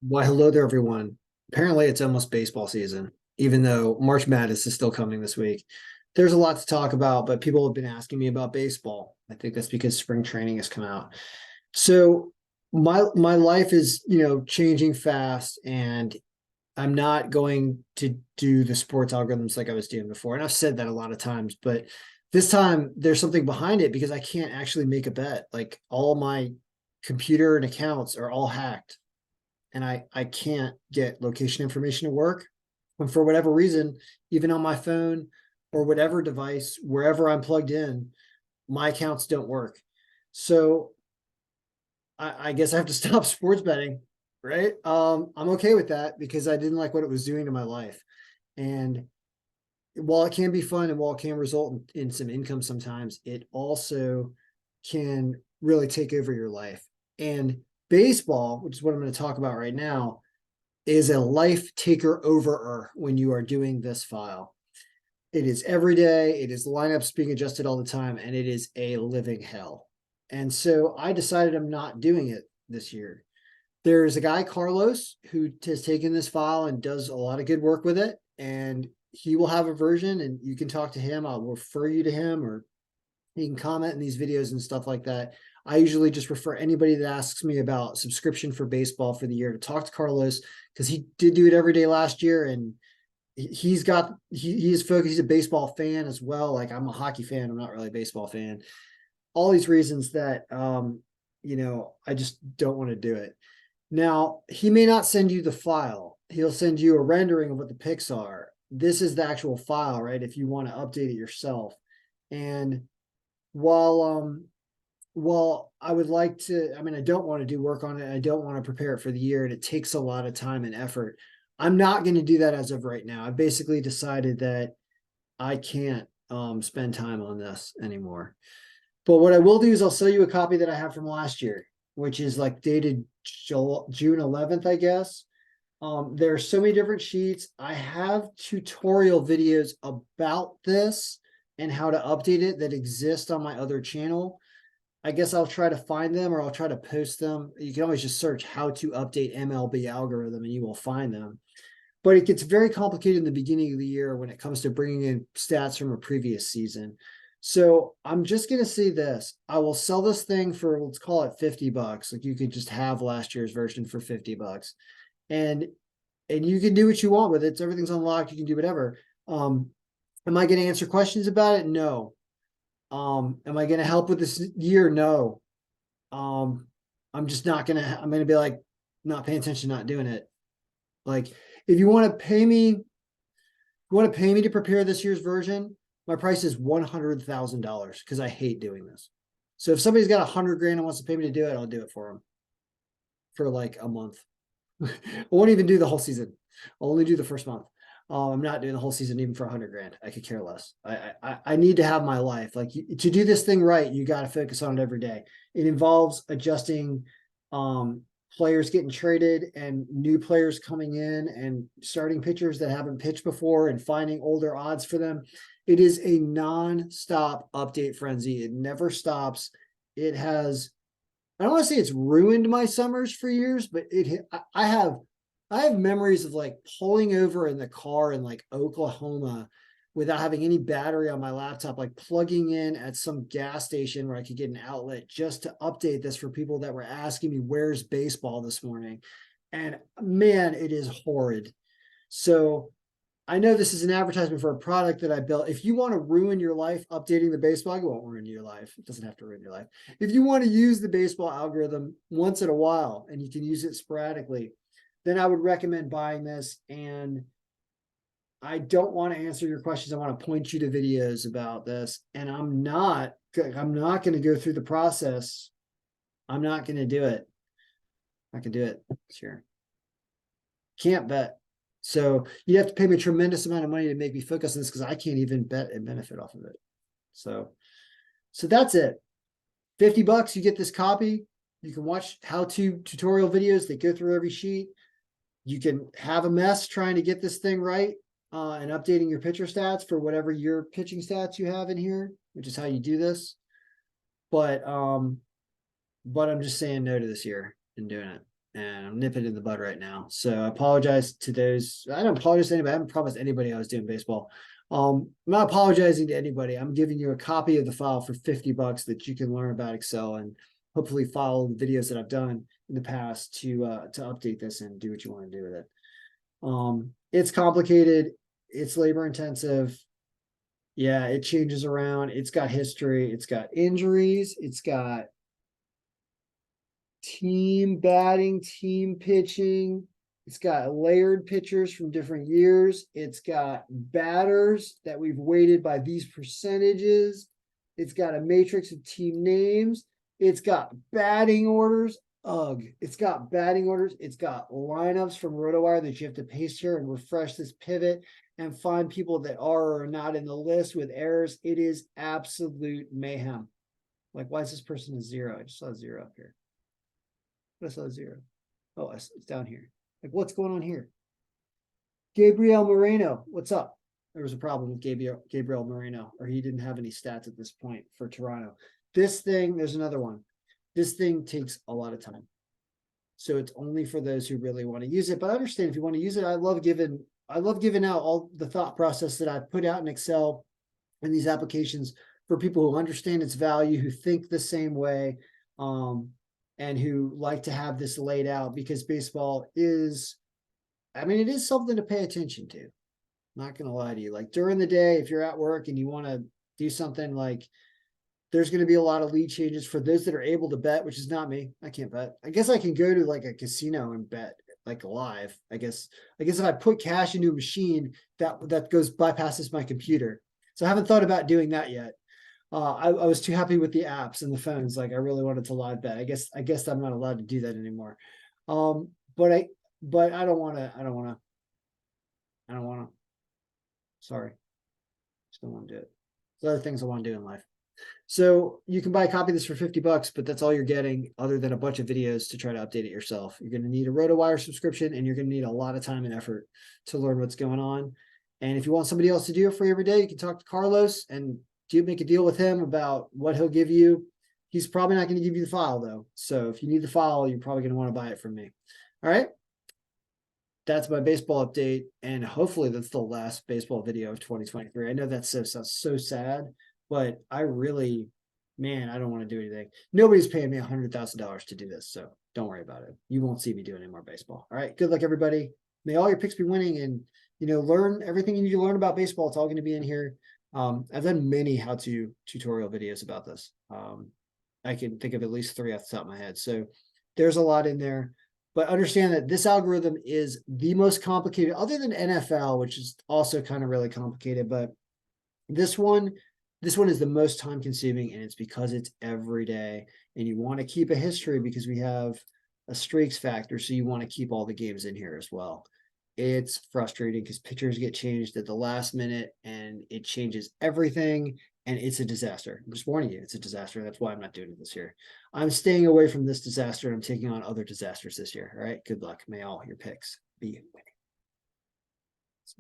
Why, hello there, everyone. Apparently, it's almost baseball season, even though March Madness is still coming this week. There's a lot to talk about, but people have been asking me about baseball. I think that's because spring training has come out. So my life is, changing fast, and I'm not going to do the sports algorithms like I was doing before. And I've said that a lot of times, but this time there's something behind it because I can't actually make a bet. Like all my computer and accounts are all hacked and I can't get location information to work. And for whatever reason, even on my phone or whatever device, wherever I'm plugged in, my accounts don't work. So I guess I have to stop sports betting, right? I'm okay with that because I didn't like what it was doing to my life. And while it can be fun and while it can result in some income sometimes, it also can really take over your life. And baseball, which is what I'm going to talk about right now, is a life taker over when you are doing this file. It is every day, it is lineups being adjusted all the time, and it is a living hell. And so I decided I'm not doing it this year. There's a guy, Carlos, who has taken this file and does a lot of good work with it. And he will have a version and you can talk to him. I'll refer you to him, or you can comment in these videos and stuff like that. I usually just refer anybody that asks me about subscription for baseball for the year to talk to Carlos, because he did do it every day last year, and he is focused. He's a baseball fan as well. Like I'm a hockey fan. I'm not really a baseball fan. All these reasons that I just don't want to do it. Now, he may not send you the file. He'll send you a rendering of what the picks are. This is the actual file, right? If you want to update it yourself. And while I would like to, I don't want to do work on it. I don't want to prepare it for the year, and it takes a lot of time and effort. I'm not going to do that as of right now. I've basically decided that I can't spend time on this anymore. But what I will do is I'll sell you a copy that I have from last year, which is like dated June 11th, I guess. There are so many different sheets. I have tutorial videos about this and how to update it that exist on my other channel. I guess I'll try to find them, or I'll try to post them. You can always just search how to update MLB algorithm and you will find them. But it gets very complicated in the beginning of the year when it comes to bringing in stats from a previous season. So I'm just going to say this. I will sell this thing for, let's call it $50. Like you could just have last year's version for $50. And you can do what you want with it. Everything's unlocked. You can do whatever. Am I going to answer questions about it? No. Am I going to help with this year? No. I'm just not going to, I'm going to be like, not paying attention, not doing it. Like, if you want to pay me, to prepare this year's version, my price is $100,000 because I hate doing this. So if somebody's got 100 grand and wants to pay me to do it, I'll do it for them for like a month. I won't even do the whole season. I'll only do the first month. I'm not doing the whole season even for 100 grand. I could care less. I need to have my life. Like to do this thing right, you got to focus on it every day. It involves adjusting players getting traded and new players coming in and starting pitchers that haven't pitched before and finding older odds for them. It is a non-stop update frenzy. It never stops. It has, I don't want to say it's ruined my summers for years, but I have memories of like pulling over in the car in like Oklahoma without having any battery on my laptop, like plugging in at some gas station where I could get an outlet just to update this for people that were asking me, where's baseball this morning? And man, it is horrid. So I know this is an advertisement for a product that I built. If you want to ruin your life updating the baseball, it won't ruin your life. It doesn't have to ruin your life. If you want to use the baseball algorithm once in a while and you can use it sporadically, then I would recommend buying this. And I don't want to answer your questions. I want to point you to videos about this. And I'm not going to go through the process. I'm not going to do it. I can do it. Sure. Can't bet. So you have to pay me a tremendous amount of money to make me focus on this because I can't even bet and benefit off of it. So that's it. $50, you get this copy. You can watch how-to tutorial videos that go through every sheet. You can have a mess trying to get this thing right and updating your pitcher stats for whatever your pitching stats you have in here, which is how you do this. But I'm just saying no to this year and doing it. and I'm nipping in the bud right now. So I apologize to those. I don't apologize to anybody. I haven't promised anybody I was doing baseball. I'm not apologizing to anybody. I'm giving you a copy of the file for $50 that you can learn about Excel and hopefully follow the videos that I've done in the past to update this and do what you want to do with it. It's complicated. It's labor intensive. Yeah, it changes around. It's got history. It's got injuries. It's got team batting, team pitching. It's got layered pitchers from different years. It's got batters that we've weighted by these percentages. It's got a matrix of team names. It's got batting orders. Ugh. It's got batting orders. It's got lineups from RotoWire that you have to paste here and refresh this pivot and find people that are or are not in the list with errors. It is absolute mayhem. Like, why is this person a 0? I just saw a 0 up here. I saw a 0. Oh, it's down here. Like, what's going on here? Gabriel Moreno, what's up? There was a problem with Gabriel Moreno, or he didn't have any stats at this point for Toronto. This thing, there's another one. This thing takes a lot of time. So it's only for those who really want to use it. But I understand if you want to use it, I love giving out all the thought process that I put out in Excel and these applications for people who understand its value, who think the same way, and who like to have this laid out, because baseball is, it is something to pay attention to. I'm not going to lie to you. Like during the day, if you're at work and you want to do something, like there's going to be a lot of lead changes for those that are able to bet, which is not me. I can't bet. I guess I can go to like a casino and bet like live. I guess if I put cash into a machine, that bypasses my computer. So I haven't thought about doing that yet. I was too happy with the apps and the phones. Like I really wanted to live bet. I guess I'm not allowed to do that anymore. But I don't want to. Sorry. Just don't want to do it. There's other things I want to do in life. So you can buy a copy of this for $50, but that's all you're getting other than a bunch of videos to try to update it yourself. You're going to need a RotoWire subscription, and you're going to need a lot of time and effort to learn what's going on. And if you want somebody else to do it for you every day, you can talk to Carlos and make a deal with him about what he'll give you. He's probably not going to give you the file though. So if you need the file, you're probably going to want to buy it from me. All right. That's my baseball update. And hopefully that's the last baseball video of 2023. I know that sounds so sad, but I really, I don't want to do anything. Nobody's paying me $100,000 to do this. So don't worry about it. You won't see me doing any more baseball. All right. Good luck, everybody. May all your picks be winning, and, learn everything you need to learn about baseball. It's all going to be in here. I've done many how-to tutorial videos about this. I can think of at least 3 off the top of my head. So there's a lot in there, but understand that this algorithm is the most complicated other than NFL, which is also kind of really complicated. But this one is the most time consuming, and it's because it's every day, and you want to keep a history because we have a streaks factor. So you want to keep all the games in here as well. It's frustrating because pitchers get changed at the last minute and it changes everything, and it's a disaster. I'm just warning you, it's a disaster. That's why I'm not doing it this year. I'm staying away from this disaster, and I'm taking on other disasters this year. All right. Good luck. May all your picks be